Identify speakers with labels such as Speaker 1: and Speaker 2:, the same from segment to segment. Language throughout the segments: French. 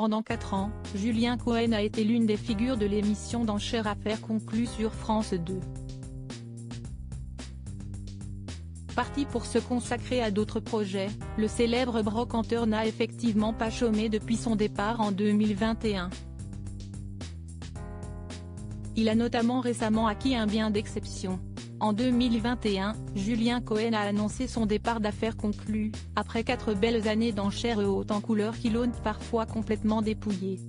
Speaker 1: Pendant 4 ans, Julien Cohen a été l'une des figures de l'émission d'enchères Affaires conclues sur France 2. Parti pour se consacrer à d'autres projets, le célèbre brocanteur n'a effectivement pas chômé depuis son départ en 2021. Il a notamment récemment acquis un bien d'exception. En 2021, Julien Cohen a annoncé son départ d'Affaires conclues, après 4 belles années d'enchères hautes en couleurs qui l'ont parfois complètement dépouillé.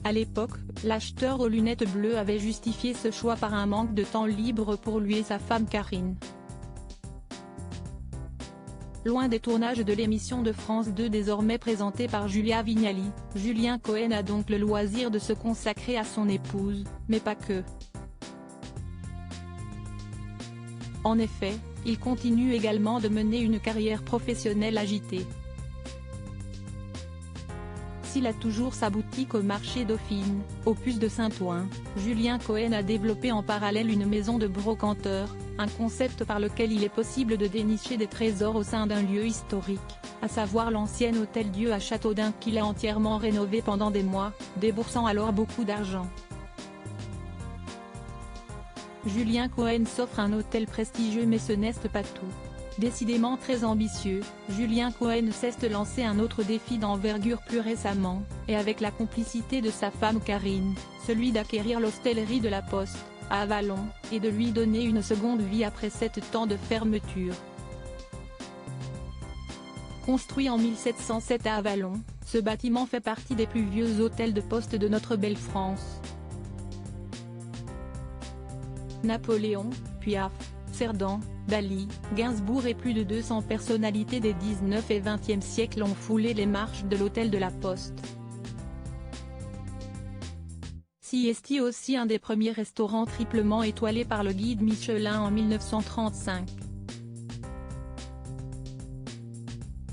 Speaker 1: À l'époque, l'acheteur aux lunettes bleues avait justifié ce choix par un manque de temps libre pour lui et sa femme Karine. Loin des tournages de l'émission de France 2 désormais présentée par Julia Vignali, Julien Cohen a donc le loisir de se consacrer à son épouse, mais pas que. En effet, il continue également de mener une carrière professionnelle agitée. S'il a toujours sa boutique au marché Dauphine, au Puce de Saint-Ouen, Julien Cohen a développé en parallèle une maison de brocanteur, un concept par lequel il est possible de dénicher des trésors au sein d'un lieu historique, à savoir l'ancien Hôtel-Dieu à Châteaudun qu'il a entièrement rénové pendant des mois, déboursant alors beaucoup d'argent. Julien Cohen s'offre un hôtel prestigieux mais ce n'est pas tout. Décidément très ambitieux, Julien Cohen s'est lancé un autre défi d'envergure plus récemment, et avec la complicité de sa femme Karine, celui d'acquérir l'hostellerie de la Poste, à Avallon, et de lui donner une seconde vie après 7 ans de fermeture. Construit en 1707 à Avallon, ce bâtiment fait partie des plus vieux hôtels de poste de notre belle France. Napoléon, Piaf, Cerdan, Dali, Gainsbourg et plus de 200 personnalités des 19 et 20e siècles ont foulé les marches de l'hôtel de la Poste. Siesti aussi un des premiers restaurants triplement étoilés par le guide Michelin en 1935.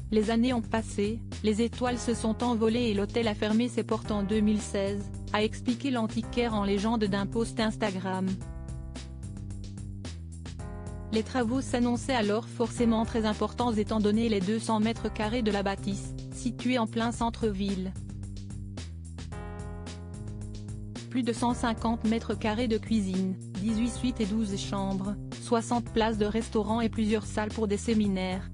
Speaker 1: Les années ont passé, les étoiles se sont envolées et l'hôtel a fermé ses portes en 2016, a expliqué l'antiquaire en légende d'un post Instagram. Les travaux s'annonçaient alors forcément très importants étant donné les 200 mètres carrés de la bâtisse, située en plein centre-ville. Plus de 150 mètres carrés de cuisine, 18 suites et 12 chambres, 60 places de restaurant et plusieurs salles pour des séminaires.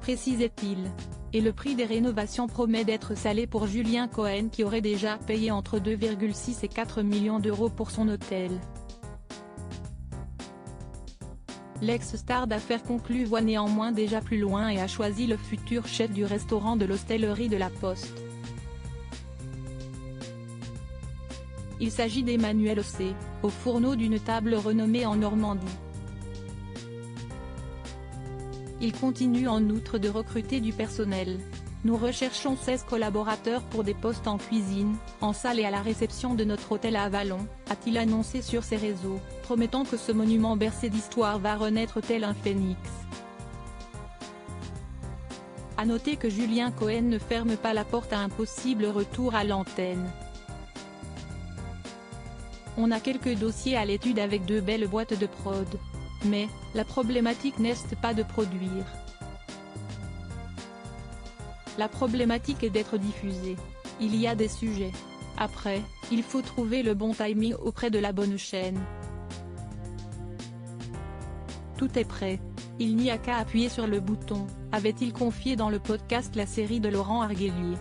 Speaker 1: Précisait-il. Et le prix des rénovations promet d'être salé pour Julien Cohen qui aurait déjà payé entre 2,6 et 4 millions d'euros pour son hôtel. L'ex-star d'Affaires conclues voit néanmoins déjà plus loin et a choisi le futur chef du restaurant de l'hostellerie de la Poste. Il s'agit d'Emmanuel Ossé, au fourneau d'une table renommée en Normandie. Il continue en outre de recruter du personnel. Nous recherchons 16 collaborateurs pour des postes en cuisine, en salle et à la réception de notre hôtel à Avallon, a-t-il annoncé sur ses réseaux, promettant que ce monument bercé d'histoire va renaître tel un phénix. À noter que Julien Cohen ne ferme pas la porte à un possible retour à l'antenne. On a quelques dossiers à l'étude avec 2 belles boîtes de prod. Mais, la problématique n'est pas de produire. La problématique est d'être diffusé. Il y a des sujets. Après, il faut trouver le bon timing auprès de la bonne chaîne. Tout est prêt. Il n'y a qu'à appuyer sur le bouton, avait-il confié dans le podcast La Série de Laurent Arguelier.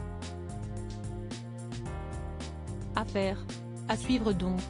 Speaker 1: Affaires. À suivre donc.